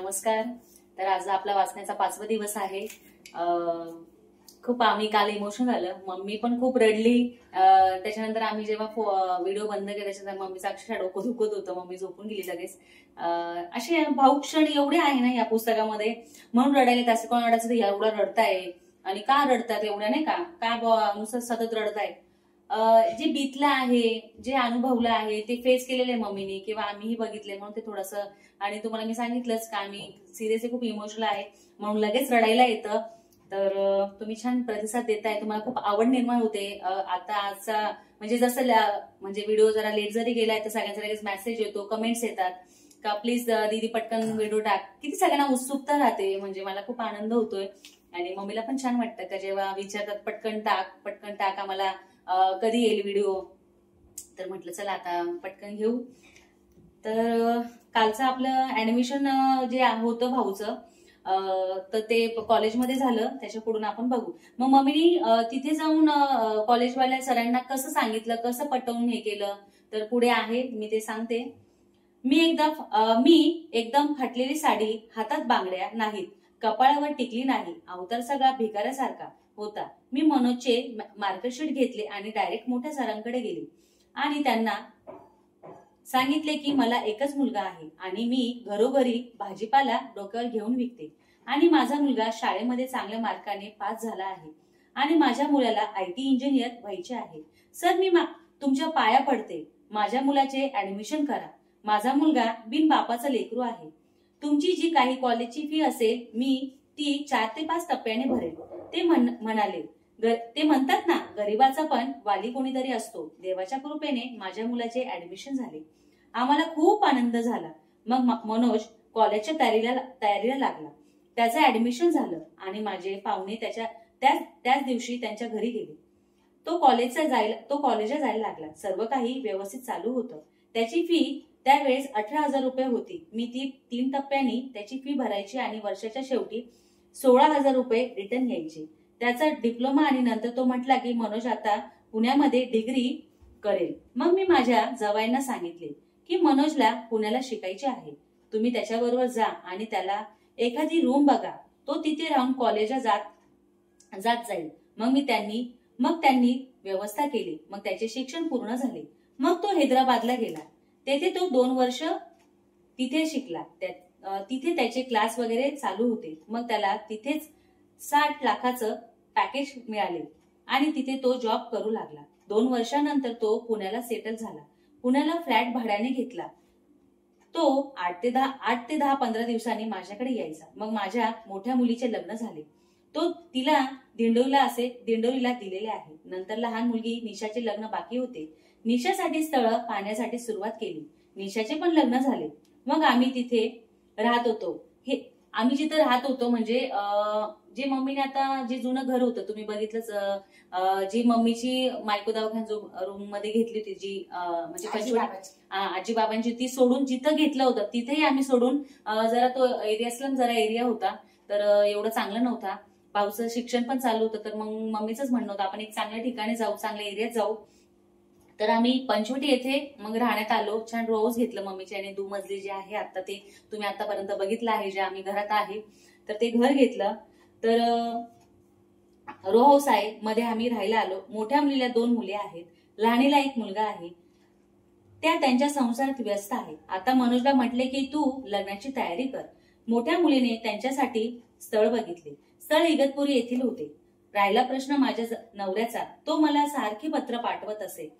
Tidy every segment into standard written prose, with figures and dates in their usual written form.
नमस्कार. तर आज आपला वाचण्याचा 5वा दिवस आहे. खूप आम्ही काल इमोशनल झालं. मम्मी पण खूप रडली. त्याच्यानंतर आम्ही जेव्हा व्हिडिओ बंद केला त्याच्यानंतर मम्मीचं अक्षरशः डोकं दुखत होतं. मम्मी झोपून गेली लगेच. असे भावुक क्षण एवढे आहे ना या पुस्तकामध्ये, म्हणून रडायला त्याचं कोण रडायचं एवढं रडताय आणि का रडतात एवढ्या, नाही का नुसतं सतत रडताय. जे बीतलं आहे, जे अनुभवलं आहे ते फेस केलेलं आहे मम्मीने किंवा आम्हीही बघितले, म्हणून ते थोडंसं. आणि तुम्हाला मी सांगितलंच का आम्ही सिरियसली खूप इमोशनल आहे म्हणून लगेच रडायला येतं. तर तुम्ही छान प्रतिसाद देताय, तुम्हाला खूप आवड निर्माण होते. आता आजचा म्हणजे जसं म्हणजे व्हिडिओ जरा लेट जरी गेलाय तर सगळ्यांचा लगेच मेसेज येतो, कमेंट्स येतात का प्लीज दीदी पटकन व्हिडिओ टाक. किती सगळ्यांना उत्सुकता राहते, म्हणजे मला खूप आनंद होतोय. आणि मम्मीला पण छान वाटतं का जेव्हा विचारतात पटकन टाक आम्हाला, कधी येईल व्हिडिओ. तर म्हटलं चला आता पटकन घेऊ. तर कालचं आपलं ऍडमिशन जे होतं भाऊचं, तर ते कॉलेजमध्ये झालं, त्याच्याकडून आपण बघू. मग मम्मीनी तिथे जाऊन कॉलेजवाल्या सरांना कसं सांगितलं, कसं पटवून हे केलं, तर पुढे आहे मी ते सांगते. मी एकदम फाटलेली साडी, हातात बांगड्या नाहीत, कपाळावर टिकली नाही, अवतार सगळा भिकाऱ्यासारखा होता. मी मनोजचे मार्कशीट घेतले आणि डायरेक्ट मोठ्या सरांकडे गेले आणि त्यांना सांगितले की मला एकच मुलगा आहे आणि मी घरोघरी भाजीपाला डोक्यावर घेऊन विकते आणि माझा मुलगा शाळेमध्ये चांगल्या मार्काने पास झाला आहे आणि माझ्या मुलाला IT इंजिनियर व्हायचे आहे. सर, मी तुमच्या पाया पडते, माझ्या मुलाचे ऍडमिशन करा. माझा मुलगा बिन बापाचा लेकरू आहे. तुमची जी काही कॉलेजची फी असेल मी ती 4 ते 5 टप्प्याने भरेल. ते म्हणाले. ते म्हणतात ना, गरीबाचा पण वाली कोणीतरी असतो. देवाच्या कृपेने माझ्या मुलाचे ऍडमिशन झाले. आम्हाला खूप आनंद झाला. मग मनोज कॉलेजच्या तयारीला लागला. त्याचं ऍडमिशन झालं आणि माझे पाहुणे त्याच दिवशी त्यांच्या घरी गेले. तो कॉलेजला जायला लागला. सर्व काही व्यवस्थित चालू होतं. त्याची फी त्यावेळेस 18,000 रुपये होती. मी ती 3 टप्प्यांनी त्याची फी भरायची आणि वर्षाच्या शेवटी 16,000 रुपये रिटर्न यायचे. त्याचा डिप्लोमा आणि नंतर तो म्हटला की मनोज आता पुण्यामध्ये डिग्री करेल. मग मी माझ्या जावयांना सांगितले की मनोजला पुण्याला शिकायचे आहे. तुम्ही त्याच्याबरोबर जा आणि त्याला एखादी रूम बघा. तो तिथे राहून कॉलेजला जात जाईल. मग त्यांनी व्यवस्था केली. मग त्याचे शिक्षण पूर्ण झाले. मग तो हैदराबादला गेला. तेथे तो 2 वर्ष तिथे शिकला. तिथे त्याचे क्लास वगैरे चालू होते. मग त्याला तिथेच 60 लाखाचं पॅकेज मिळाले आणि तिथे तो जॉब करू लागला. 2 वर्षानंतर तो पुण्याला सेटल झाला. पुण्याला फ्लॅट भाड्याने घेतला. तो 8 ते 10-15 दिवसांनी माझ्याकडे यायचा. मग माझ्या मोठ्या मुलीचे लग्न झाले. तो तिला दिंडोरीला दिलेले आहे. नंतर लहान मुलगी निशाचे लग्न बाकी होते. निशासाठी स्थळं पाहण्यासाठी सुरुवात केली. निशाचे पण लग्न झाले. मग आम्ही तिथे राहत होतो. आम्ही जिथं राहत होतो म्हणजे जे मम्मीने आता जे जुनं घर होतं तुम्ही बघितलंच, जी मम्मीची मायको दवाखान्यात रूम मध्ये घेतली होती, जी म्हणजे आजी बाबांची, ती सोडून जिथं घेतलं होतं तिथेही आम्ही सोडून, जरा तो एरिया होता, तर एवढं चांगलं नव्हता. भाऊचं शिक्षण पण चालू होतं. तर मग मम्मीचंच म्हणणं होतं आपण एक चांगल्या ठिकाणी जाऊ, चांगल्या एरियात जाऊ. तर आम्ही पंचवटी येथे मग राहण्यात आलो. छान रो हाऊस घेतलं मम्मीचे आणि 2 मजली जे आहे आता ते तुम्ही आतापर्यंत बघितलं आहे, जे आम्ही घरात आहे, तर ते घर घेतलं. तर रो हाऊस आहे, मध्ये आम्ही राहायला आलो. मोठ्या मुलीला 2 मुले आहेत, लहानीला 1 मुलगा आहे. त्या त्यांच्या संसारात व्यस्त आहे. आता मनोजला म्हटले की तू लग्नाची तयारी कर. मोठ्या मुलीने त्यांच्यासाठी स्थळ बघितले. स्थळ इगतपुरी येथील होते. राहिला प्रश्न माझ्या नवऱ्याचा. तो मला सारखे पत्र पाठवत असे,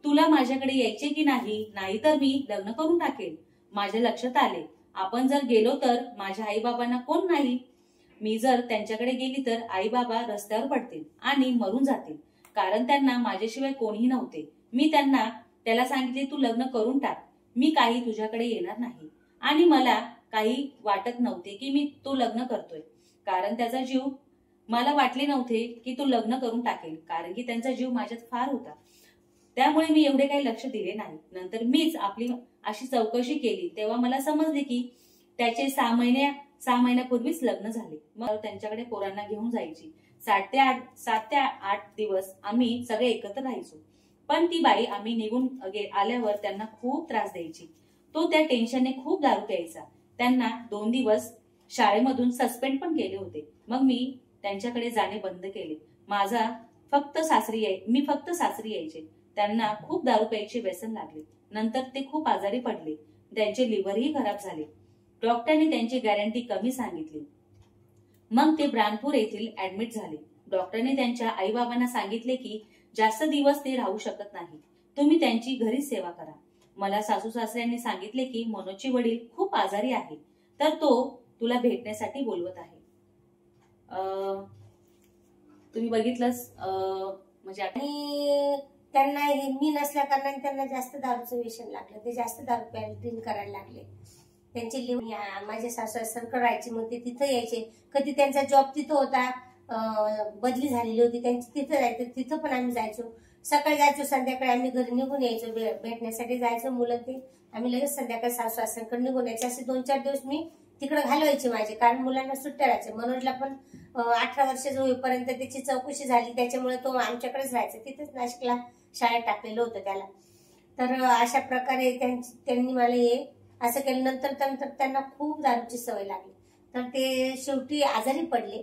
तुला माझ्याकडे यायचे की नाही, नाहीतर मी लग्न करून टाकेल. माझ्या लक्षात आले, आपण जर गेलो तर माझ्या आई बाबांना कोण नाही. मी जर त्यांच्याकडे गेली तर आई बाबा रस्त्यावर पडतील आणि मरून जातील, कारण त्यांना माझ्याशिवाय कोणीही नव्हते. मी त्याला सांगितले तू लग्न करून टाक, मी काही तुझ्याकडे येणार नाही. आणि मला काही वाटत नव्हते की मी तो लग्न करतोय, कारण त्याचा जीव, मला वाटले नव्हते की तो लग्न करून टाकेल, कारण की त्यांचा जीव माझ्यात फार होता. त्यामुळे मी एवढे काही लक्ष दिले नाही. नंतर मीच आपली अशी चौकशी केली तेव्हा मला समजले की त्याचे 6 महिन्यापूर्वीच लग्न झाले. मग त्यांच्याकडे पोरांना घेऊन जायची. 7 ते 8 दिवस आम्ही सगळे एकत्र राहायचो. पण ती बाई आम्ही निघून आल्यावर त्यांना खूप त्रास द्यायची. तो त्या टेन्शनने खूप दारू प्यायचा. त्यांना 2 दिवस शाळेमधून सस्पेंड पण केले होते. मग मी त्यांच्याकडे जाणे बंद केले. मी फक्त सासरी यायचे. त्यांना खूप दारू प्यायचे व्यसन लागले. नंतर ते खूप आजारी पडले. त्यांचे लिव्हरही खराब झाले. डॉक्टरांनी त्यांची गॅरंटी कमी सांगितली. मग ते ब्रानपूर येथील ऍडमिट झाले. डॉक्टरने त्यांच्या आई बाबांना सांगितले की जास्त दिवस ते राहू शकत नाही. तुम्ही त्यांची घरीच सेवा करा. मला सासू सासऱ्यांनी सांगितले की मनोजचे वडील खूप आजारी आहे, तर तो तुला भेटण्यासाठी बोलवत आहे. तुम्ही बघितलंच म्हणजे आणि त्यांना मी नसल्या कारणाने त्यांना जास्त दारूचं व्यसन लागलं. ते जास्त दारू प्यायला ड्रिंक करायला लागले. त्यांचे माझे सासू सरकार राहायचे, मग ते तिथं यायचे. कधी त्यांचा जॉब तिथं होता, बदली झालेली होती त्यांची, तिथं जायचं. तिथं पण आम्ही जायचो. सकाळी जायचो, संध्याकाळी आम्ही घरी निघून यायचो. भेटण्यासाठी जायचो मुलं ते. आम्ही लगेच संध्याकाळी सासू सासऱ्यांकडे निघून यायचे. असे 2-4 दिवस मी तिकडे घालवायचे माझे, कारण मुलांना सुट्ट्या राहायच्या. मनोजला पण 18 वर्षाचं होईपर्यंत त्याची चौकशी झाली, त्याच्यामुळे तो आमच्याकडेच राहायचा. तिथेच नाशिकला शाळेत टाकलेलं होतं त्याला. तर अशा प्रकारे त्यांनी मला हे असं केलं. नंतर त्यांना खूप दारूची सवय लागली. तर ते शेवटी आजारी पडले.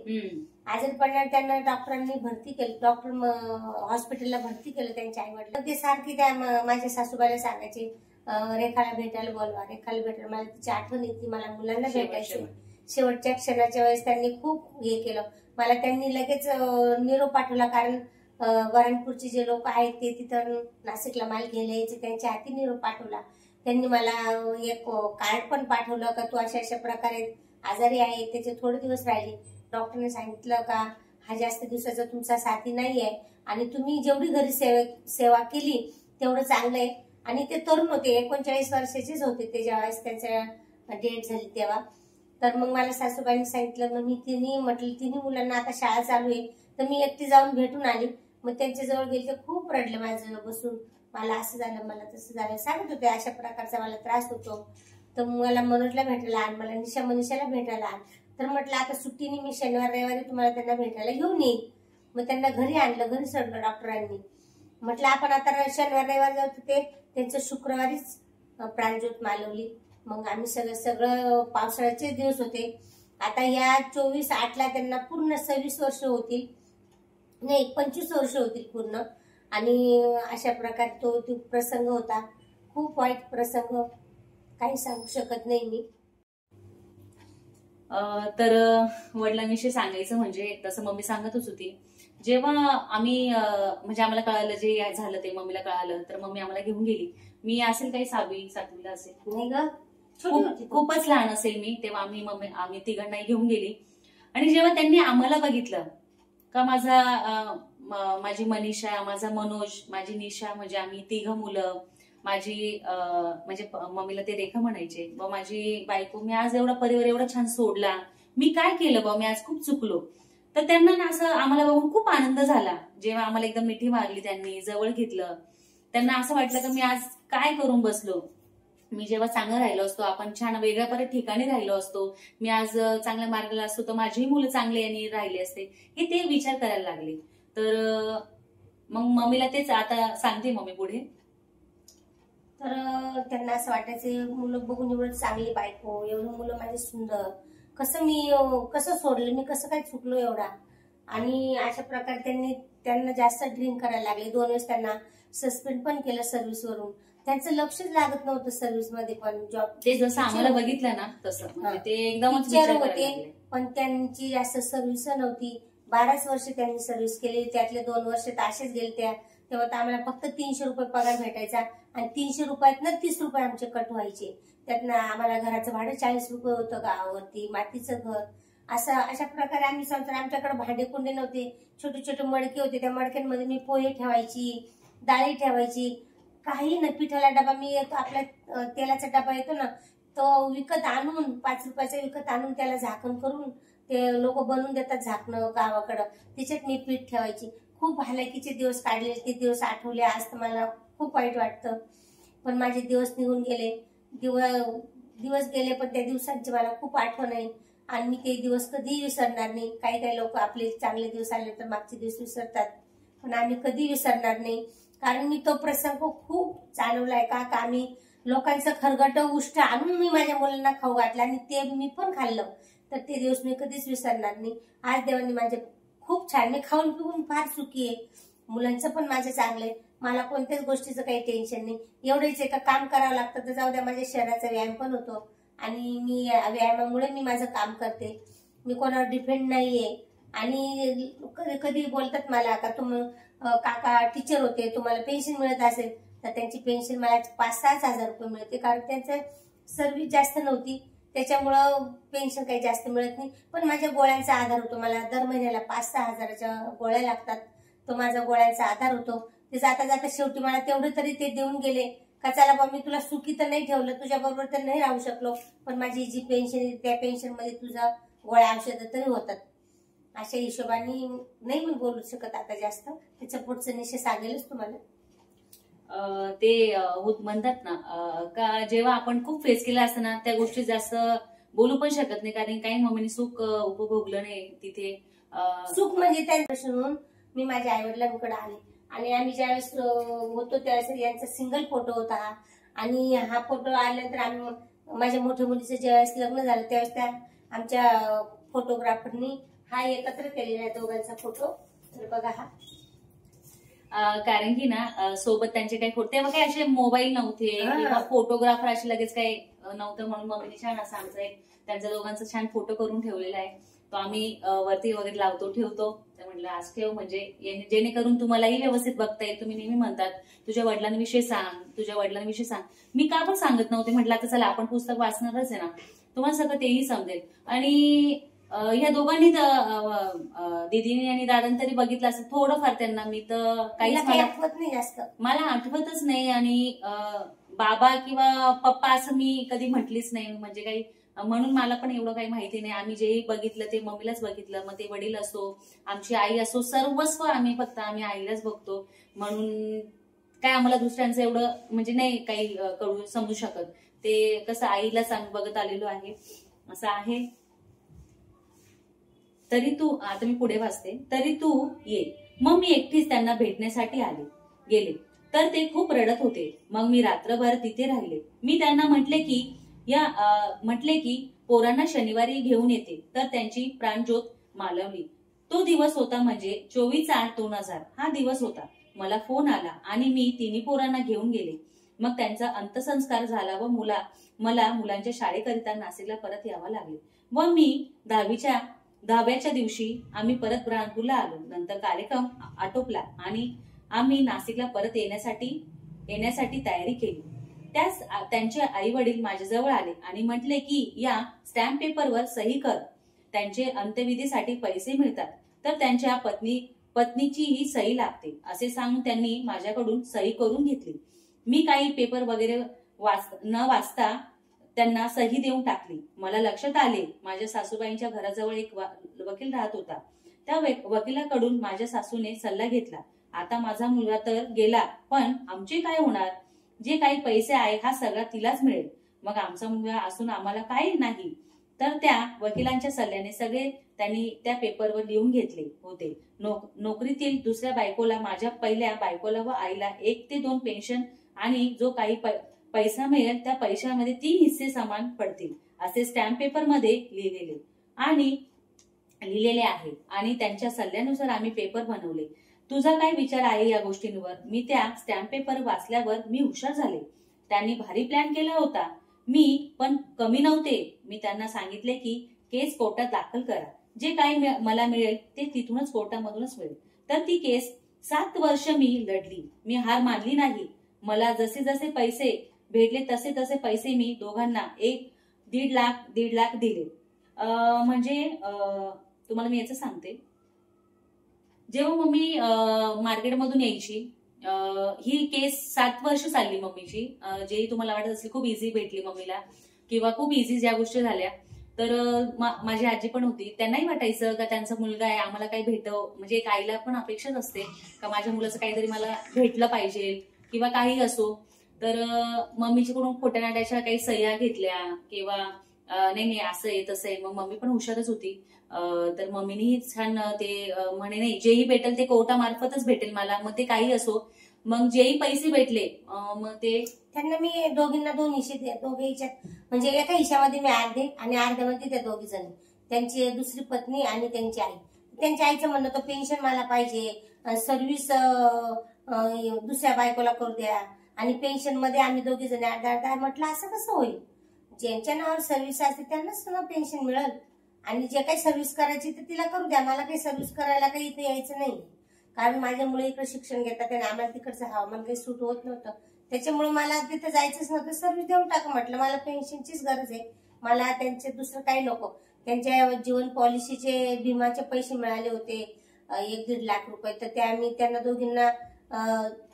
आजारी पडल्यावर त्यांना डॉक्टरांनी भरती केलं. डॉक्टर हॉस्पिटलला भरती केलं त्यांच्या आई वडिलांना. ते सारखी त्या माझ्या सासूबाईला सांगायचे, रेखाला भेटायला बोलवा, रेखाला भेटायला. मला तिची आठवण येते, मला मुलांना भेटायचं. शेवटच्या क्षणाच्या वेळेस त्यांनी खूप हे केलं. मला त्यांनी लगेच निरोप पाठवला, कारण बऱ्हाणपूरचे जे लोक आहेत ते तिथं नाशिकला माल घ्यायला यायचे, त्यांच्या हाती निरोप पाठवला. त्यांनी मला एक कार्ड पण पाठवलं का तू अशा प्रकारे आजारी आहे, त्याचे थोडे दिवस राहिले. डॉक्टरने सांगितलं का हा जास्त दिवसाचा तुमचा साथी नाही आहे, आणि तुम्ही जेवढी घरी सेवा केली तेवढं चांगलं आहे. आणि ते तरुण होते, 39 वर्षाचेच होते ते ज्यावेळेस त्यांच्या डेट झाली तेव्हा. तर मग मला सासूबाईंनी सांगितलं. मग मी तिन्ही मुलांना आता शाळा चालू आहे, तर मी एकटी जाऊन भेटून आली. मग त्यांच्याजवळ गेले, ते खूप रडले माझ्याजवळ बसून. मला असं झालं, मला तसं झालं सांगत होते, अशा प्रकारचा मला त्रास होतो. तर मला मनोजला भेटायला आण, मला मनीषाला भेटायला आण. तर म्हटलं आता सुट्टीने मी शनिवार रविवारी तुम्हाला त्यांना भेटायला घेऊन येईन. मग त्यांना घरी आणलं, घरी सोडलं डॉक्टरांनी. म्हटलं आपण आता शनिवार रविवार जाऊ. ते त्यांचं शुक्रवारीच प्राणज्योत मालवली. मग आम्ही सगळं पावसाळ्याचे दिवस होते. आता या 24/8ला त्यांना पूर्ण 26 वर्ष होतील, नाही 25 वर्ष होतील पूर्ण. आणि अशा प्रकारे तो प्रसंग होता. खूप वाईट प्रसंग, काही सांगू शकत नाही मी. तर वडिलांविषयी सांगायचं म्हणजे तसं मम्मी सांगतच होती. जेव्हा आम्ही म्हणजे आम्हाला कळालं जे झालं ते मम्मीला कळालं, तर मम्मी आम्हाला घेऊन गेली. मी असेल काही 6वी-7वीला असेल, नाही ग, खूपच लहान असेल मी तेव्हा. आम्ही तिघांनाही घेऊन गेली. आणि जेव्हा त्यांनी आम्हाला बघितलं का माझी मनीषा, माझा मनोज, माझी निशा, म्हणजे आम्ही 3 मुलं, माझी म्हणजे मम्मीला ते रेखा म्हणायचे, व माझी बायको, मी आज एवढा परिवार एवढा छान सोडला, मी काय केलं बा, मी आज खूप चुकलो. तर त्यांना ना असं आम्हाला बघून खूप आनंद झाला. जेव्हा आम्हाला एकदम मिठी मारली, त्यांनी जवळ घेतलं, त्यांना असं वाटलं की मी आज काय करून बसलो. मी जेव्हा चांगलं राहिलो असतो, आपण छान वेगळ्या परत ठिकाणी राहिलो असतो, मी आज चांगल्या मार्गाला असतो, तर माझीही मुलं चांगले यांनी राहिले असते, हे ते विचार करायला लागले. तर मग मम्मीला तेच आता सांगते मम्मी पुढे. तर त्यांना असं वाटायचं मुलं बघून एवढं चांगली बायको, एवढं मुलं माझे सुंदर, कसं सोडलं मी, कसं काय चुकलो एवढा. आणि अशा प्रकारे त्यांना जास्त ड्रिंक करायला लागले. 2 वेळेस त्यांना सस्पेंड पण केलं सर्व्हिसवरून. त्यांचं लक्षच लागत नव्हतं सर्व्हिस मध्ये पण. जॉब ते जसं आम्हाला बघितलं ना तसं ते एकदमच विचार होते, पण त्यांची जास्त सर्व्हिस नव्हती. 12 वर्ष त्यांनी सर्व्हिस केली, त्यातले 2 वर्ष असेच गेले. तेव्हा तर आम्हाला फक्त 300 रुपये पगार भेटायचा, आणि 300 रुपयातनं 30 रुपये आमचे कट व्हायचे. त्यातनं आम्हाला घराचं भाडं 40 रुपये होतं, गावावरती मातीचं घर. अशा प्रकारे आम्ही संसार. आमच्याकडे भांडे कुंडे नव्हते, छोटे छोटे मडके होते. त्या मडक्यांमध्ये मी पोहे ठेवायची, डाळी ठेवायची, काही न. पिठाला डबा मी आपला तेलाचा डबा येतो ना, तो विकत आणून 5 रुपयाचा विकत आणून त्याला झाकण करून ते लोक बनवून देतात झाकणं गावाकडं, त्याच्यात मी पीठ ठेवायची. खूप हालाकीचे दिवस काढले, ते दिवस आठवले आज तर मला खूप वाईट वाटतं. पण माझे दिवस निघून गेले, दिवस गेले, पण त्या दिवसांची मला खूप आठवण आहे. आणि मी ते दिवस कधीही विसरणार नाही. काही लोक आपले चांगले दिवस आले तर मागचे दिवस विसरतात, पण आम्ही कधी विसरणार नाही. कारण मी तो प्रसंग खूप जाणवलाय का आम्ही लोकांचं खरगट उष्ट आणून मी माझ्या मुलांना खाऊ घातलं आणि ते मी पण खाल्लं, तर ते दिवस मी कधीच विसरणार नाही. आज देवाने माझे खूप छान, मी खाऊन पिऊन फार सुखी आहे. मुलांचं पण माझं चांगलं आहे. मला कोणत्याच गोष्टीचं काही टेन्शन नाही. एवढंच एका काम करावं लागतं तर जाऊ द्या, माझ्या शरीराचा व्यायाम पण होतो आणि मी व्यायामामुळे मी माझं काम करते. मी कोणावर डिपेंड नाहीये. आणि कधी कधी बोलतात मला का काका टीचर होते, तुम्हाला पेन्शन मिळत असेल, तर त्यांची पेन्शन मला 5-6 हजार रुपये मिळते, कारण त्यांचं सर्व्हिस जास्त नव्हती, त्याच्यामुळं पेन्शन काही जास्त मिळत नाही. पण माझ्या गोळ्यांचा आधार होतो. मला दर महिन्याला 5-6 हजाराच्या गोळ्या लागतात, तो माझा गोळ्यांचा आधार होतो. ते जाता जाता शेवटी मला तेवढं तरी ते देऊन गेले का चला बा, मी तुला सुखी तर नाही ठेवलं, तुझ्या बरोबर तर नाही राहू शकलो, पण माझी जी पेन्शन आहे त्या पेन्शन मध्ये तुझा गोळ्या औषधं तरी होतात. अशा हिशोबाने नाही मी बोलू शकत आता जास्त, त्याच्या पुढचं निश्चय सांगेलच तुम्हाला. ते म्हणतात ना का जेव्हा आपण खूप फेस केलं असतं ना, त्या गोष्टी जास्त बोलू पण शकत नाही, कारण काही मम्मीने सुख उपभोगलं नाही तिथे. सुख म्हणजे त्यांच्यापासून मी माझ्या आई वडिलांकडे आले आणि आम्ही ज्यावेळेस होतो त्यावेळेस यांचा सिंगल फोटो होता हा, आणि हा फोटो आल्यानंतर आम्ही माझ्या मोठ्या मुलीचं ज्यावेळेस लग्न झालं त्यावेळेस त्या आमच्या फोटोग्राफरनी हा एकत्र केलेला आहे दोघांचा फोटो. तर बघा हा, कारण की ना सोबत त्यांचे काही फोटो, तेव्हा काही असे मोबाईल नव्हते किंवा फोटोग्राफर असे लगेच काही नव्हतं, म्हणून मम्मीने छान असं आमचा एक त्यांच्या दोघांचा छान फोटो करून ठेवलेला आहे. तो आम्ही वरती वगैरे लावतो ठेवतो. तर म्हटलं आज ठेव, म्हणजे जेणेकरून तुम्हालाही व्यवस्थित बघता येईल. तुम्ही नेहमी म्हणतात तुझ्या वडिलांविषयी सांग, तुझ्या वडिलांविषयी सांग. मी का पण सांगत नव्हते, म्हटलं आता चला आपण पुस्तक वाचणारच आहे ना, तुम्हाला सगळं तेही समजेल. आणि ह्या दोघांनी दीदीने आणि दादांनी तरी बघितलं असं थोडंफार, त्यांना मी तर काहीच आठवत नाही जास्त, मला आठवतच नाही. आणि बाबा किंवा पप्पा असं मी कधी म्हटलीच नाही, म्हणजे काही, म्हणून मला पण एवढं काही माहिती नाही. आम्ही जे बघितलं ते मम्मीलाच बघितलं, मग ते वडील असो, आमची आई असो, सर्वस्व आम्ही आईलाच बघतो. म्हणून काय आम्हाला दुसऱ्यांचं एवढं म्हणजे नाही काही समजू शकत. ते कसं आईलाच आम्ही बघत आलेलो आहे, असं आहे. तरी तू, आता मी पुढे वाचते, तरी तू ये. मग मी एकटीच त्यांना भेटण्यासाठी गेले तर ते खूप रडत होते. मग मी रात्रभर तिथे राहिले. मी त्यांना म्हटले की पोरांना शनिवारी घेऊन येते, तर त्यांची प्राणज्योत मालवली. तो दिवस होता म्हणजे 24/8/2000 हा दिवस होता. मला फोन आला आणि मी तिन्ही पोरांना घेऊन गेले. मग त्यांचा अंत्यसंस्कार झाला व मला मुलांच्या शाळेकरिता नाशिकला परत यावं लागले. व मी 10व्याच्या दिवशी आम्ही परत ब्राह्मणपूरला आलो. नंतर कार्यक्रम आटोपला आणि आम्ही नाशिकला परत येण्यासाठी तयारी केली. त्यांचे आई वडील माझ्याजवळ आले आणि म्हटले की या स्टॅम्प पेपरवर सही कर, त्यांचे अंत्यविधीसाठी पैसे मिळतात, तर त्यांच्या पत्नीची ही सही लागते, असे सांगून त्यांनी माझ्याकडून सही करून घेतली. मी काही पेपर वगैरे न वाचता त्यांना सही देऊन टाकली. मला लक्षात आले माझ्या सासूबाईंच्या घराजवळ एक वकील राहत होता. त्या वकिलाकडून माझ्या सासूने सल्ला घेतला. आता माझा मुलगा तर गेला, पण आमचे काय होणार? जे काही पैसे आहे हा सगळा तिलाच मिळेल. मग आमचा मुलगा असून आम्हाला काही नाही. तर त्या वकिलांच्या सल्ल्याने सगळे त्यांनी त्या पेपरवर लिहून घेतले होते. नोकरीतील दुसऱ्या बायकोला, माझ्या पहिल्या बायकोला व आईला 1 ते 2 पेन्शन आणि जो काही पैसा मिळेल त्या पैशामध्ये 3 हिस्से समान पडतील, असे स्टॅम्प पेपर मध्ये लिहिलेले आहे. आणि त्यांच्या सल्ल्यानुसार आम्ही पेपर बनवले. तुझा काय विचार आहे या गोष्टींवर? मी त्या स्टॅम्प पेपर वाचल्यावर मी हुशार झाले. त्यांनी भारी प्लॅन केला होता. मी पण कमी नव्हते. मी त्यांना सांगितले की केस कोर्टात दाखल करा. जे काही मला मिळेल ते तिथूनच कोर्टामधूनच मिळेल. तर ती केस 7 वर्ष मी लढली. मी हार मानली नाही. मला जसे जसे पैसे भेटले तसे तसे पैसे मी दोघांना 1-1.5 लाख दिले. म्हणजे तुम्हाला मी याचं सांगते, जेव्हा मम्मी मार्केटमधून यायची, ही केस 7 वर्ष चालली मम्मीची. जे तुम्हाला वाटत असेल खूप इझी भेटली मम्मीला किंवा खूप इझी ज्या गोष्टी झाल्या, तर माझी आजी पण होती. त्यांनाही वाटायचं का त्यांचा मुलगा आहे, आम्हाला काही भेटव, म्हणजे एक आईला पण अपेक्षाच असते का माझ्या मुलाचं काहीतरी मला भेटलं पाहिजे किंवा काही असो. तर मम्मीच्याकडून खोट्या नाट्याच्या काही सह्या घेतल्या किंवा नाही असं आहे तसं आहे. मग मम्मी पण हुशारच होती. तर मम्मीनेही छान ते म्हणे नाही जेही भेटेल ते कोर्टामार्फतच भेटेल मला, मग ते काही असो. मग जेही पैसे भेटले मग ते त्यांना मी दोघींना 2 हिस्से दोघे हिच्यात, म्हणजे एका हिश्यामध्ये मी अर्धे आणि अर्ध्यामध्ये त्या दोघी जणी, त्यांची दुसरी पत्नी आणि त्यांची आई. त्यांच्या आईचं म्हणणं होतं पेन्शन मला पाहिजे, सर्व्हिस दुसऱ्या बायकोला करू द्या आणि पेन्शन मध्ये आम्ही दोघी जणी अर्धा अर्धा. म्हटलं असं कसं होईल, ज्यांच्या नावावर सर्व्हिस असते त्यांनाच पेन्शन मिळेल आणि जे काही सर्व्हिस करायची तर तिला करू द्या, मला काही सर्व्हिस करायला काही इथे यायचं नाही. कारण माझ्या मुलं इकडे शिक्षण घेतात आणि आम्हाला तिकडचं हवामान काही सूट होत नव्हतं, त्याच्यामुळे मला तिथे जायचंच नव्हतं. सर्व्हिस देऊन टाका म्हटलं, मला पेन्शनचीच गरज आहे, मला त्यांचे दुसरं काही नको. त्यांच्या जीवन पॉलिसीचे विमाचे पैसे मिळाले होते 1-1.5 लाख रुपये, तर ते आम्ही त्यांना दोघींना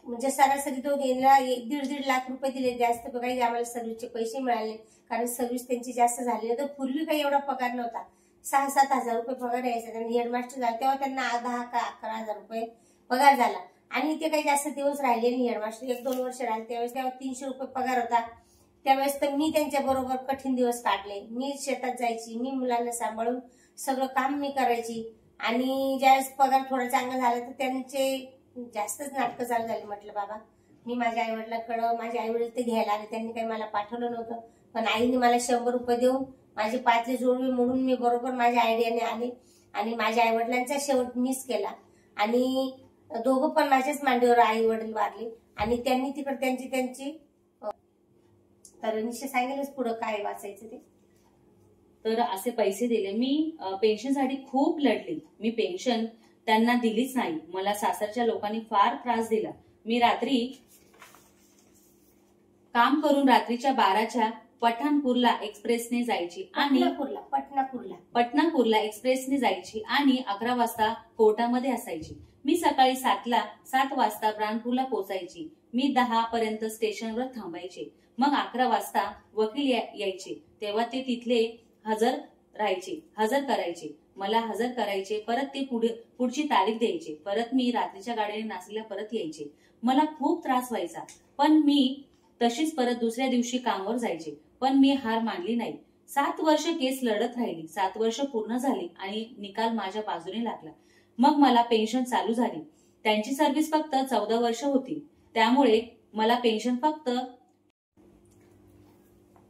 म्हणजे सरासरी दोघींना 1-1.5 लाख रुपये दिले. जास्त काही आम्हाला सर्व्हिसचे पैसे मिळाले कारण सर्व्हिस त्यांची जास्त झाली. तर पूर्वी काही एवढा पगार नव्हता, 6-7 हजार रुपये पगार यायचा. त्यांनी हेडमास्टर झाला तेव्हा त्यांना 10 का 11 हजार रुपये पगार झाला आणि ते काही जास्त दिवस राहिले नाही. हेडमास्टर 1-2 वर्ष राहिले त्यावेळेस तेव्हा 300 रुपये पगार होता. त्यावेळेस तर मी त्यांच्या बरोबर कठीण दिवस काढले. मी शेतात जायची, मी मुलांना सांभाळून सगळं काम मी करायची आणि ज्यावेळेस पगार थोडा चांगला झाला तर त्यांचे जास्तच नाटकं चालू झाली. म्हटलं बाबा मी माझ्या आईवडिलांकडं, माझे आईवडील ते घ्यायला आले, त्यांनी काही मला पाठवलं नव्हतं, पण आईने मला 100 रुपये देऊन माझे पाचले जोडवे मोडून मी बरोबर माझ्या आयडियाने आले आणि माझ्या आईवडिलांचा शेवट मिस केला आणि दोघं पण माझ्याच मांडीवर आई वडील वारले आणि त्यांनी तिकडे त्यांची तर निश्चित सांगेलच पुढं काय वाचायचं ते. तर असे पैसे दिले. मी पेन्शनसाठी खूप लढली. मी पेन्शन त्यांना दिलीच नाही. मला सासरच्या लोकांनी फार त्रास दिला. मी रात्री काम करून रात्रीच्या 12च्या पठाणपूरला एक्सप्रेसने जायची आणि पटनापूरला एक्सप्रेसने जायची आणि 11 वाजता कोर्टामध्ये असायची. मी सकाळी 7 वाजता प्राणपूरला पोहोचायची. मी 10 पर्यंत स्टेशनवर थांबायचे. मग 11 वाजता वकील यायचे तेव्हा ते तिथले हजर करायचे. मला हजर करायचे, परत ते पुढची तारीख द्यायचे, परत मी रात्रीच्या गाडीने नाशिकला परत यायचे. मला खूप त्रास व्हायचा, पण मी तशीच परत दुसऱ्या दिवशी कामावर जायचे. पण मी हार मानली नाही. 7 वर्ष केस लढत राहिली. 7 वर्ष पूर्ण झाली आणि निकाल माझ्या बाजूने लागला. मग मला पेन्शन चालू झाली. त्यांची सर्व्हिस फक्त 14 वर्ष होती, त्यामुळे मला पेन्शन फक्त.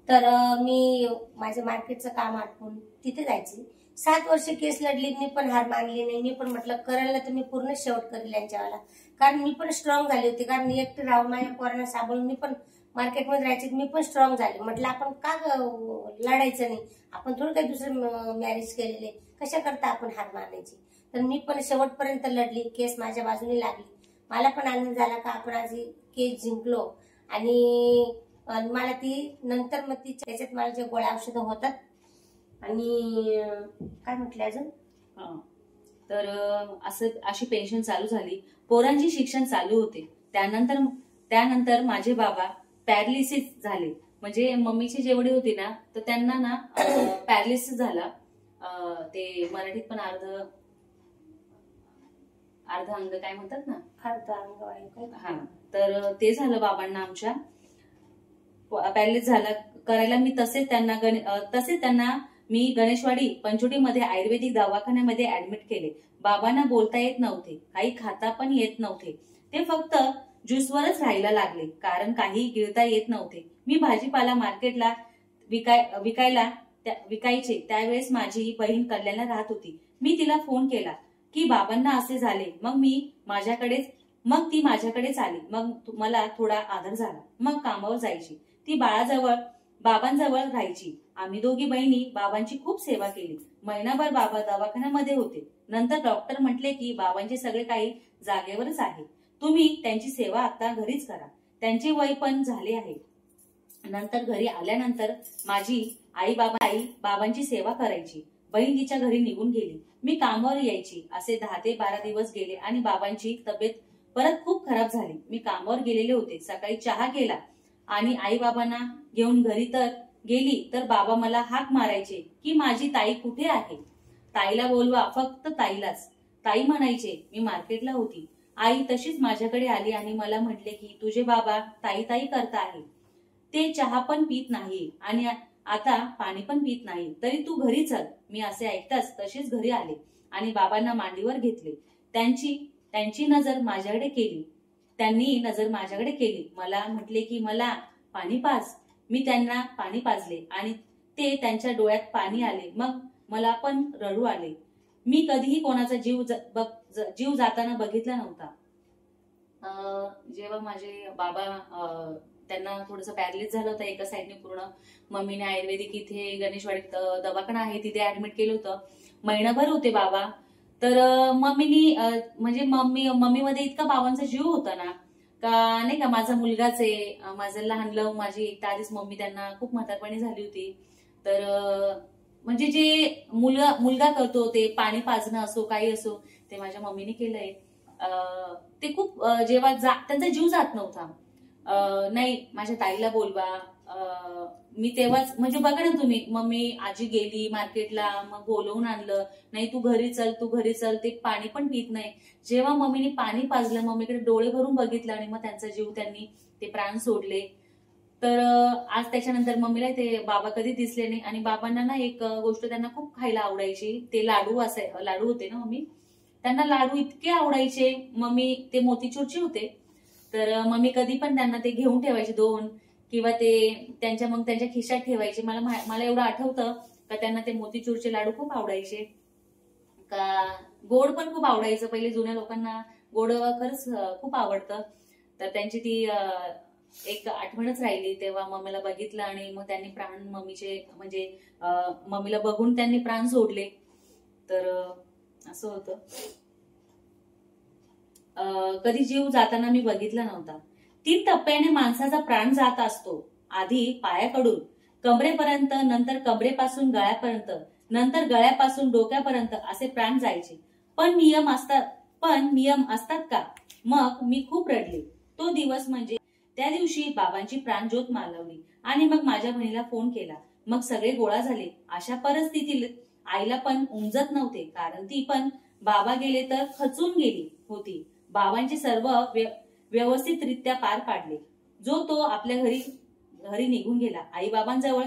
तर मी माझ्या मार्केटचं काम आटपून तिथे जायची. 7 वर्ष केस लढली, मी पण हार मानली नाही. मी पण म्हटलं करायला तर मी पूर्ण शेवट करेल यांच्यावाला, कारण मी पण स्ट्रॉंग झाली होती. कारण एकटे राहून माझ्या पोरांना सांभाळून मी पण मार्केटमध्ये राहायची, मी पण स्ट्रॉंग झाले. म्हटलं आपण का लढायचं नाही, आपण थोडं काही दुसरं मॅरेज केलेले, कशा करता आपण हार मानायची. तर मी पण शेवटपर्यंत लढली. केस माझ्या बाजूने लागली. मला पण आनंद झाला का आपण आज केस जिंकलो आणि मला ती नंतर मग ती त्याच्यात मला जे गोळ्या औषधं होतात आणि काय म्हटलं अजून. तर अशी पेन्शन चालू झाली. पोरांची शिक्षण चालू होते. त्यानंतर माझे बाबा पॅरालिसिस झाले. म्हणजे मम्मीची जेवढी होती ना तर त्यांना ना पॅरालिसिस झाला. ते मराठीत पण अर्ध अंग काय म्हणतात ना, अर्ध अंग. हा, तर ते झालं बाबांना आमच्या. पॅरालिसिस झाला करायला मी तसेच त्यांना मी गणेशवाडी पंचवटीमध्ये आयुर्वेदिक दवाखान्यामध्ये ऍडमिट केले. बाबांना बोलता येत नव्हते, काही खाता पण येत नव्हते. ते फक्त ज्यूसवरच राहायला लागले, कारण काही गिळता येत नव्हते. मी भाजीपाला मार्केटला विकायचे. त्यावेळेस माझी बहीण कल्याणला राहत होती. मी तिला फोन केला की बाबांना असे झाले. मग ती माझ्याकडेच आली. मग मला थोडा आधार झाला. मग कामावर जायची. ती बाबांजवळ राहायची. आम्ही दोघी बहिणी बाबांची खूप सेवा केली. महिनाभर बाबा दवाखान्यामध्ये होते. नंतर डॉक्टर म्हटले की बाबांचे सगळे काही जागेवरच आहे, तुम्ही त्यांची सेवा आता घरीच करा. त्यांचे वय पण झाले आहे. नंतर घरी आल्यानंतर माझी आई बाबांची सेवा करायची. बहीण तिच्या घरी निघून गेली. मी कामावर यायची. असे 10 ते 12 दिवस गेले आणि बाबांची तब्येत परत खूप खराब झाली. मी कामावर गेलेले होते. सकाळी चहा केला आणि आई बाबांना घेऊन घरी गेली तर बाबा मला हाक मारायचे की माझी ताई कुठे आहे, ताईला बोलवा, फक्त ताईलाच. ताई म्हणायचे. मी मार्केटला होती. आई तशीच माझ्याकडे आली आणि मला म्हटले की तुझे बाबा ताई ताई करता आहे. ते चहा पण पित नाही आणि आता पाणी पण पित नाही, तरी तू घरी चल. मी असे ऐकताच तशीच घरी आले आणि बाबांना मांडीवर घेतले. त्यांची नजर माझ्याकडे केली. त्यांनी नजर माझ्याकडे केली. मला म्हटले की मला पाणी पाज. मी त्यांना पाणी पाजले आणि ते त्यांच्या डोळ्यात पाणी आले. मग मला पण रडू आले. मी कधीही कोणाचा जीव जाताना बघितला नव्हता. जेव्हा माझे बाबा त्यांना थोडंसं पॅरलिस झालं होतं एका साईडने पूर्ण, मम्मीने आयुर्वेदिक इथे गणेशवाडीत दवाखाना आहे तिथे ऍडमिट केलं होतं. महिनाभर होते बाबा. तर मम्मीनी म्हणजे मम्मीमध्ये इतका बाबांचा जीव होता ना का नाही का, माझा मुलगाच आहे, माझं लहान लव, माझी एकटा आधीच मम्मी त्यांना खूप म्हातारपणी झाली होती. तर म्हणजे जे मुलगा करतो ते पाणी पाजणं असो काही असो ते माझ्या मम्मीने केलंय. ते खूप जेव्हा त्यांचा जीव जात नव्हता, नाही माझ्या ताईला बोलवा, मी तेव्हाच म्हणजे बघा ना तुम्ही, मम्मी आजी गेली मार्केटला मग बोलवून आणलं, नाही तू घरी चल, ते पाणी पण पित नाही. जेव्हा मम्मीने पाणी पाजलं, मम्मीकडे डोळे भरून बघितलं आणि मग त्यांचा जीव त्यांनी ते प्राण सोडले. तर आज त्याच्यानंतर मम्मीला ते बाबा कधी दिसले नाही. आणि बाबांना ना एक गोष्ट त्यांना खूप खायला आवडायची, ते लाडू होते ना मम्मी, त्यांना लाडू इतके आवडायचे. मम्मी ते मोतीचूरचे होते, तर मम्मी कधी पण त्यांना ते घेऊन ठेवायचे 2 किंवा ते त्यांच्या खिशात ठेवायचे. मला एवढं आठवतं का त्यांना ते मोतीचूरचे लाडू खूप आवडायचे. का गोड पण खूप आवडायचं. पहिले जुन्या लोकांना गोड खरंच खूप आवडतं. तर त्यांची ती एक आठवणच राहिली. तेव्हा मम्मीला बघितलं आणि मग त्यांनी प्राण मम्मीचे म्हणजे मम्मीला बघून त्यांनी प्राण सोडले. तर असं होतं. कधी जीव जाताना मी बघितला नव्हता. 3 टप्प्याने माणसाचा प्राण जात असतो. आधी पायाकडून कमरेपर्यंत, नंतर कमरेपासून गळ्यापर्यंत, नंतर गळ्यापासून डोक्यापर्यंत असे प्राण जायचे. पण नियम असतात का? मग मी खूप रडले. तो दिवस म्हणजे त्या दिवशी बाबांची प्राणज्योत मालवली आणि मग माझ्या बहिणीला फोन केला. मग सगळे गोळा झाले. अशा परिस्थितीत आईला पण उमजत नव्हते, कारण ती पण बाबा गेले तर खचून गेली होती. बाबांचे सर्व व्यवस्थितरित्या पार पाडले. जो तो आपल्या घरी निघून गेला. आई बाबांजवळ,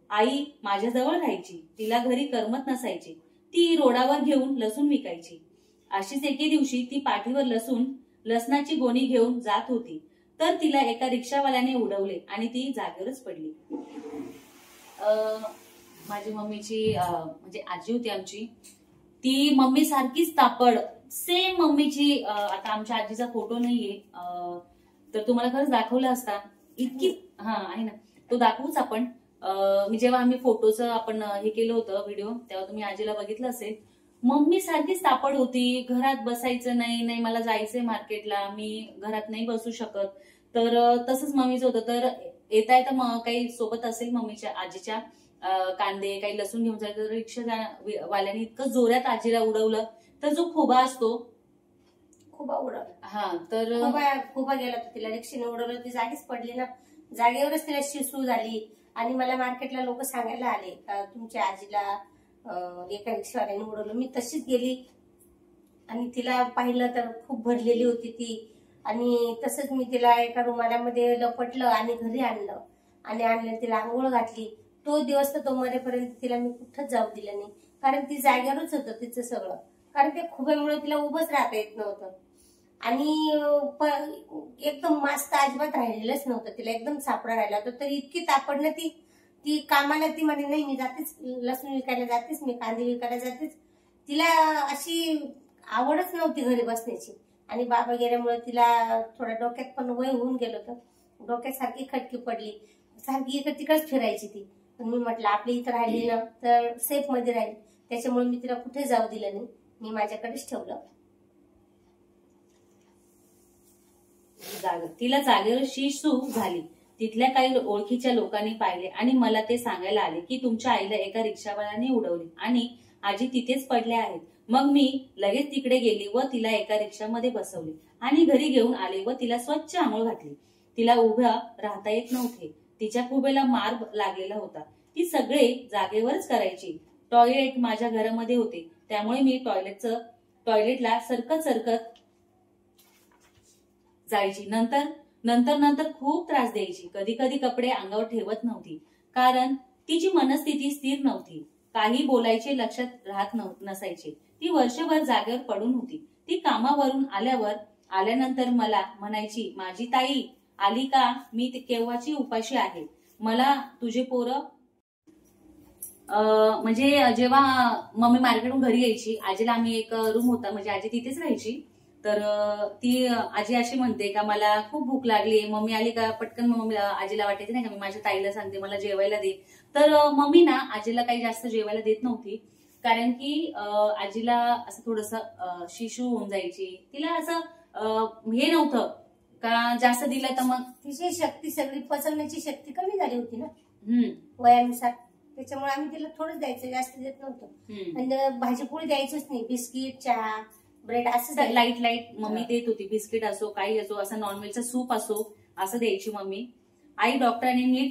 आई माझ्याजवळ राहायची. तिला घरी करमत नसायची. ती रोडावर घेऊन लसूण विकायची. अशीच एके दिवशी ती पाठीवर लसणाची गोणी घेऊन जात होती, तर तिला एका रिक्षावाल्याने उडवले आणि ती जागेवरच पडली. माझी मम्मीची म्हणजे आजी होती आमची, ती मम्मी सारखीच तापड, सेम मम्मीची. आता आमच्या आजीचा फोटो नाहीये, तर तुम्हाला खरंच दाखवला असता. इतकी आहे ना, तो दाखवूच आपण. जेव्हा आम्ही फोटोचं आपण हे केलं होतं व्हिडिओ, तेव्हा तुम्ही आजीला बघितलं असेल. मम्मी सारखीच तापड होती. घरात बसायचं नाही, मला जायचंय मार्केटला, मी घरात नाही बसू शकत. तर तसंच मम्मीचं होतं. तर येता येता काही सोबत असेल मम्मीच्या आजीच्या, कांदे काही लसूण घेऊन जायचं, तर रिक्षावाल्याने इतकं जोरात आजीला उडवलं. तर जो खोबा असतो, खोबा उडवला. तर खोबा गेला, तिला रिक्षेने उडवलं. ती जागीच पडली ना, जागेवरच तिला शिसू झाली. आणि मला मार्केटला लोक सांगायला आले का तुमच्या आजीला एका रिक्षावाल्याने उडवलं. मी तशीच गेली आणि तिला पाहिलं तर खूप भरलेली होती ती. आणि तसंच मी तिला एका रुमालामध्ये लपटलं आणि घरी आणलं तिला आंघोळ घातली. तो दिवस तर तो मरेपर्यंत तिला मी कुठंच जाऊ दिलं नाही, कारण ती जागेवरच होतं तिचं सगळं. कारण ते खुब्यामुळे तिला उभंच राहता येत नव्हतं. आणि एकदम मस्त अजिबात राहिलेलंच नव्हतं. तिला एकदम सापडा राहिला होता. तर इतकी तापडणं ती कामाला, ती म्हणे नाही मी जातेच, लसूण विकायला जातेच, मी कांदे विकायला जातेच. तिला अशी आवडच नव्हती घरी बसण्याची. आणि बाबा गेल्यामुळे तिला थोडा डोक्यात पण वय होऊन गेलं होतं. डोक्यात सारखी खटकी पडली, सारखी इकडे तिकडेच फिरायची ती. पण मी म्हटलं आपली इथं राहिली ना तर सेफ मध्ये राहील, त्याच्यामुळे मी तिला कुठे जाऊ दिलं नाही, मी माझ्याकडेच ठेवलं. तिला जागेवर शिशू झाली. तिथल्या काही ओळखीच्या लोकांनी पाहिले आणि मला ते सांगायला आले की तुमच्या आईला एका रिक्षावाल्याने उडवले आणि आजी तिथेच पडल्या आहेत. मग मी लगेच तिकडे गेली व तिला एका रिक्षामध्ये बसवले आणि घरी घेऊन आले व तिला स्वच्छ आंघोळ घातली. तिला उभ्या राहता येत नव्हते. तिच्या खुबेला मार लागलेला होता. ती सगळे जागेवरच करायची. टॉयलेट माझ्या घरामध्ये होते, त्यामुळे मी टॉयलेटला सरकत जायची. नंतर खूप त्रास द्यायची. कधी कधी कपडे अंगावर ठेवत नव्हती, कारण तिची मनस्थिती स्थिर नव्हती. काही बोलायचे लक्षात राहत नसायचे. ती वर्षभर जागेवर पडून होती. ती कामावरून आल्यावर आल्यानंतर मला म्हणायची, माझी ताई आली का, मी केव्हाची उपाशी आहे, मला तुझे पोरं म्हणजे जेव्हा मम्मी मार्केटहून घरी यायची, आजीला आम्ही एक रूम होता, म्हणजे आजी तिथेच राहायची, तर ती आजी अशी म्हणते का मला खूप भूक लागली, मम्मी आली का पटकन मम्मी आजीला वाटायचं नाही का मी माझ्या ताईला सांगते मला जेवायला दे. तर मम्मी ना आजीला काही जास्त जेवायला देत नव्हती, कारण की आजीला असं थोडस शिशू होऊन जायची, तिला असं हे नव्हतं का जास्त दिलं तर मग तिची शक्ती सगळी पचवण्याची शक्ती कमी झाली होती ना वयानुसार, त्याच्यामुळे आम्ही तिला थोडं द्यायचं, जास्त देत नव्हतं. आणि भाजीपोळी द्यायचीच नाही, बिस्किट चहा ब्रेड असं लाईट मम्मी देत होती, बिस्किट असो काही असो, असं नॉनव्हेजचा सूप असो असं द्यायची मम्मी. आई डॉक्टरांनी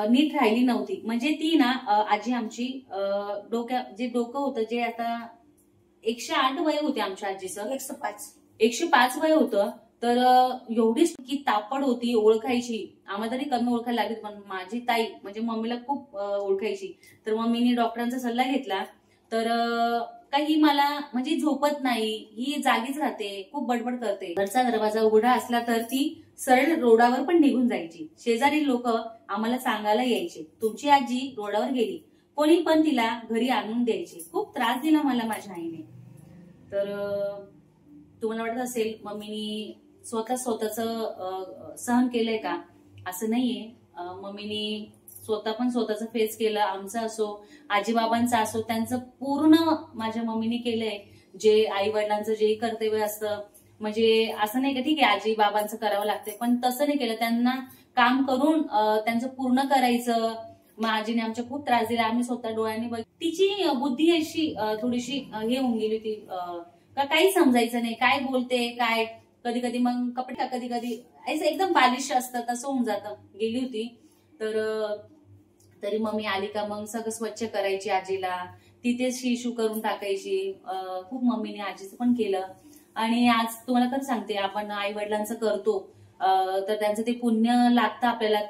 नीट राहिली नव्हती, म्हणजे ती ना आजी आमची जे डोकं होतं जे आता 108 वय होते आमच्या आजीचं, 105 वय होतं, तर एवढीच की तापड होती, ओळखायची, आम्हाला तरी कमी ओळखायला लागली, पण माझी ताई म्हणजे मम्मीला खूप ओळखायची. तर मम्मीने डॉक्टरांचा सल्ला घेतला, तर काही मला म्हणजे झोपत नाही, ही जागीच राहते, खूप बडबड करते, घरचा दरवाजा उघडा असला तर ती सरळ रोडावर पण निघून जायची. शेजारी लोक आम्हाला सांगायला यायचे, तुमची आजी रोडावर गेली, कोणी पण तिला घरी आणून द्यायची. खूप त्रास दिला मला माझ्या आईने. तर तुम्हाला वाटत असेल मम्मीनी स्वतःच सहन केलंय का, असं नाहीये. मम्मीनी स्वतः पण स्वतःच फेस केलं, आमचं असो आजी बाबांचं असो, त्यांचं पूर्ण माझ्या मम्मीने केलंय. जे आई वडिलांचं जे कर्तव्य असतं, म्हणजे असं नाही का ठीक आहे आजी बाबांचं करावं लागतंय, पण तसं नाही केलं, त्यांना काम करून त्यांचं पूर्ण करायचं. मग आजीने आमच्या खूप त्रास दिला, आम्ही स्वतः डोळ्यांनी बघ. तिची बुद्धी अशी थोडीशी हे होऊन गेली होती का काही समजायचं नाही, काय बोलते काय, कधी कधी मग कपडे कधी कधी असं एकदम बालिश असतं तसं होऊन जातं, गेली होती. तर तरी मम्मी आली का मग सगळं स्वच्छ करायची, आजीला तिथेच शिशू करून टाकायची. खूप मम्मीने आजीचं पण केलं. आणि आज तुम्हाला तर सांगते, आपण आई वडिलांचं करतो तर त्यांचं ते पुण्य लागतं आपल्याला,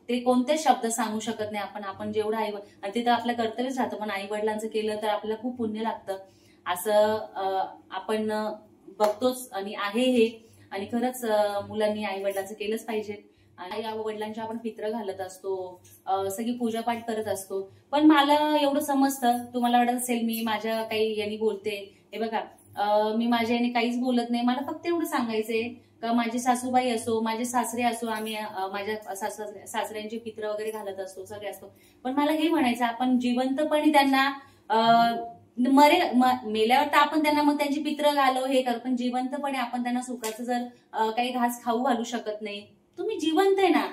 ते कोणते शब्द सांगू शकत नाही आपण जेवढं आणि ते तर आपलं कर्तव्यच राहतं, पण आई वडिलांचं केलं तर आपल्याला खूप पुण्य लागतं असं आपण बघतोच आणि आहे हे. आणि खरंच मुलांनी आई वडिलांचं केलंच पाहिजे. आई वडिलांच्या आपण पित्र घालत असतो, सगळी पूजापाठ करत असतो. पण मला एवढं समजतं, तुम्हाला वाटत असेल मी माझ्या काही यांनी बोलते, हे बघा मी माझ्या याने काहीच बोलत नाही. मला फक्त एवढं सांगायचंय का माझी सासूबाई असो, माझे सासरे असो, आम्ही माझ्या सासऱ्यांचे पित्र वगैरे घालत असतो, सगळे असतो. पण मला हे म्हणायचं, आपण जिवंतपणे त्यांना मेल्यावर तर आपण त्यांना मग त्यांची पित्र घालो हे कर, पण जिवंतपणे आपण त्यांना सुखाचं जर काही घास खाऊ घालू शकत नाही. तुम्ही जिवंत आहे ना,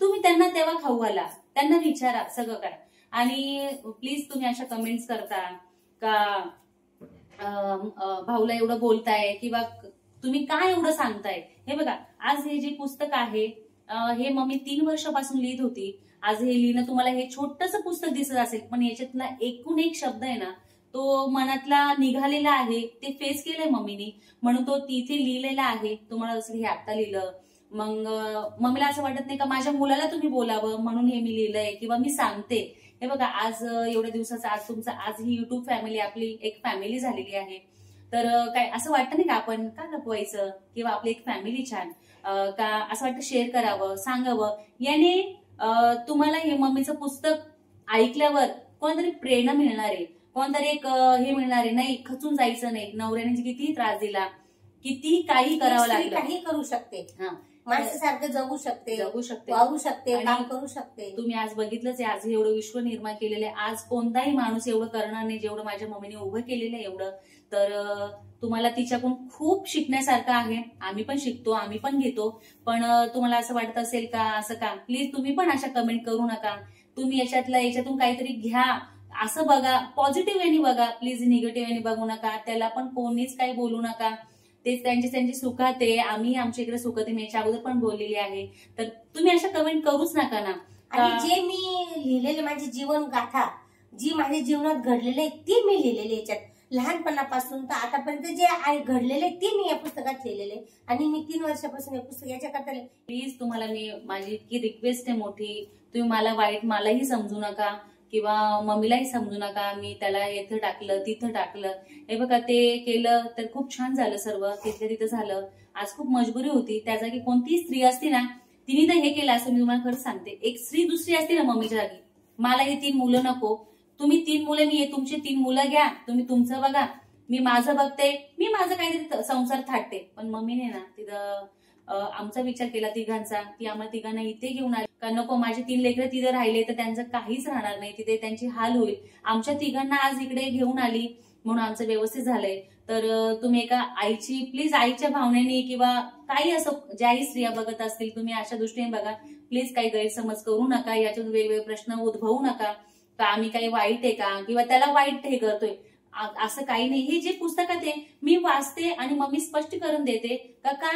तुम्ही त्यांना तेव्हा खाऊ घाला, त्यांना विचारा सगळं काय. आणि प्लीज तुम्ही अशा कमेंट्स करता का भाऊला एवढं बोलताय किंवा तुम्ही काय एवढं सांगताय. हे बघा, आज हे जे पुस्तक आहे हे मम्मी 3 वर्षापासून लिहित होती. आज हे लिहिणं तुम्हाला हे छोटंसं पुस्तक दिसत असेल, पण याच्यातला एकूण एक शब्द आहे ना, तो मनातला निघालेला आहे, ते फेस केलंय मम्मीनी, म्हणून तो तिथे लिहिलेला आहे. तुम्हाला जसं हे आता लिहिलं, मग मम्मीला असं वाटत नाही का माझ्या मुलाला तुम्ही बोलावं म्हणून हे मी लिहिलंय किंवा मी सांगते. हे बघा, आज एवढ्या दिवसाचं आज ही युट्यूब फॅमिली आपली एक फॅमिली झालेली आहे. तर काय असं वाटतं नाही का आपण का लपवायचं, किंवा आपली एक फॅमिली छान का असं वाटतं शेअर करावं, सांगावं. याने तुम्हाला हे मम्मीचं पुस्तक ऐकल्यावर कोणतरी प्रेरणा मिळणार आहे, कोणतरी एक हे मिळणार आहे, नाही खचून जायचं नाही. नवऱ्याने कितीही त्रास दिला, कितीही काही करावं लागलं, काही करू शकते, माणसासारखं जगू शकते, वागू शकते, काम करू शकते. तुम्ही आज बघितलंच आहे, आज हे एवढं विश्व निर्माण केलेलं आहे. आज कोणताही माणूस एवढं करणार नाही जेवढं माझ्या मम्मीने उभं केलेलं आहे एवढं. तर तुम्हाला तिच्याकडून खूप शिकण्यासारखं आहे. आम्ही पण शिकतो, आम्ही पण घेतो. पण तुम्हाला असं वाटत असेल का असं का, प्लीज तुम्ही पण अशा कमेंट करू नका. तुम्ही याच्यातून काहीतरी घ्या, असं बघा, पॉझिटिव्ह वेनी बघा, प्लीज निगेटिव्ह वेनी बघू नका. त्याला पण कोणीच काही बोलू नका, ते त्यांची सुखात आहे, आम्ही आमच्या इकडे सुखात आहे. मी याच्या अगोदर पण बोललेली आहे. तर तुम्ही अशा कमेंट करूच नका ना. आणि जे मी लिहिलेले माझी जीवन गाथा, जी माझ्या जीवनात घडलेले आहे ती मी लिहिलेली, याच्यात लहानपणापासून तर आतापर्यंत जे घडलेले ते मी या पुस्तकात लिहिलेले. आणि मी 3 वर्षापासून हे पुस्तक याच्याकरता. प्लीज तुम्हाला मी माझी इतकी रिक्वेस्ट आहे मोठी, तुम्ही मला वाईट मलाही समजू नका. किंवा मम्मीलाही समजू नका मी त्याला इथं टाकलं तिथं टाकलं. हे बघा ते केलं तर खूप छान झालं, सर्व तिथल्या तिथं झालं. आज खूप मजबुरी होती, त्या जागी कोणतीही स्त्री असती ना तिने तर हे केलं असं मी तुम्हाला खरंच सांगते. एक स्त्री दुसरी असते ना मम्मीच्या जागी, मला हे 3 मुलं नको, तुम्ही 3 मुलं मी तुमची 3 मुलं घ्या, तुम्ही तुमचं बघा, मी माझं बघते, मी माझं काहीतरी संसार थाटते. पण मम्मीने ना तिथं आमचा विचार केला तिघांचा, की आम्हाला तिघांना इथे घेऊन आले का नको, माझे 3 लेकरं तिथे राहिले तर त्यांचं काहीच राहणार नाही, तिथे त्यांची हाल होईल. आमच्या तिघांना आज इकडे घेऊन आली म्हणून आमचं व्यवस्थित झालंय. तर तुम्ही एका आईची प्लीज आईच्या भावनेने किंवा काही असं ज्याही स्त्रिया बघत असतील तुम्ही अशा दृष्टीने बघा. प्लीज काही गैरसमज करू नका, याच्यातून वेगवेगळे प्रश्न उद्भवू नका का आम्ही काही वाईट आहे का किंवा त्याला वाईट हे करतोय, असं काही नाही. हे जे पुस्तक आहे ते मी वाचते आणि मम्मी स्पष्टीकरण देते का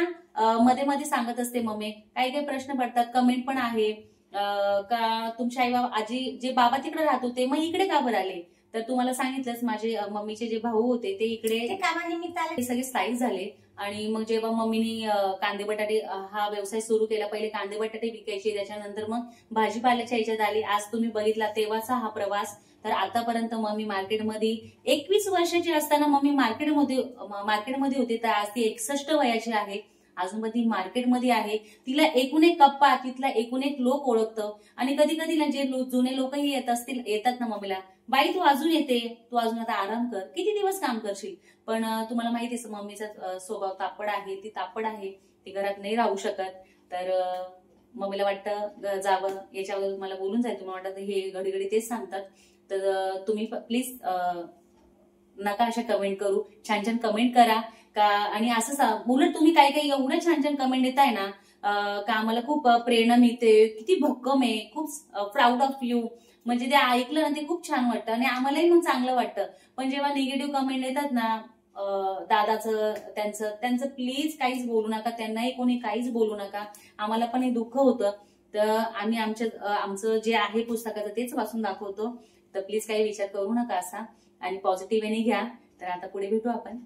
मध्ये मध्ये सांगत असते मम्मी. काही काही प्रश्न पडतात, कमेंट पण आहे का तुमच्या आई बाबा आजी जे बाबा तिकडे राहत होते मग इकडे का बरं आले. तर तुम्हाला सांगितलंच माझे मम्मीचे जे भाऊ होते ते इकडे कामानिमित्ताने सगळे स्थायिक झाले. आणि मग जेव्हा मम्मीनी कांदे बटाटे हा व्यवसाय सुरू केला, पहिले कांदे बटाटे विकायचे, त्याच्यानंतर मग भाजीपाल्याच्या याच्यात आली. आज तुम्ही बघितला तेव्हाचा हा प्रवास. तर आतापर्यंत मम्मी मार्केटमध्ये 21 वर्षाची असताना मम्मी मार्केटमध्ये होती, तर आज ती 61 वयाची आहे. अजून ती मार्केटमध्ये आहे. तिला एकूण एक कप्पा, तिथला एकूण एक लोक ओळखतं. आणि कधी कधी ना जे जुने लोकही येतात ना मम्मीला, बाई तू अजून येते, तू अजून आता आराम कर, किती दिवस काम करशील. पण तुम्हाला माहिती आहे मम्मीचा स्वभाव तापड आहे, ती तापड आहे, ती घरात नाही राहू शकत. तर मम्मीला वाटतं जावं, याच्यावर मला बोलून जाईल. तुम्हाला वाटतं हे घडी घडी तेच सांगतात. तर तुम्ही प्लीज नका अशा कमेंट करू, छान छान कमेंट करा का. आणि असं उलट तुम्ही काही काही एवढं छान छान कमेंट देताय ना का आम्हाला खूप प्रेरणा मिळते, किती भक्कम आहे, खूप प्राऊड ऑफ यू. म्हणजे ते ऐकलं ना ते खूप छान वाटतं आणि आम्हालाही मग चांगलं वाटतं. पण जेव्हा निगेटिव्ह कमेंट येतात ना दादाचं त्यांचं प्लीज काहीच बोलू नका, त्यांनाही कोणी काहीच बोलू नका. आम्हाला पण हे दुःख होतं. तर आम्ही आमचं जे आहे पुस्तकाचं तेच वाचून दाखवतो. तर प्लीज काही विचार करू नका असा आणि पॉझिटिव्ह वेने घ्या. तर आता पुढे भेटू आपण.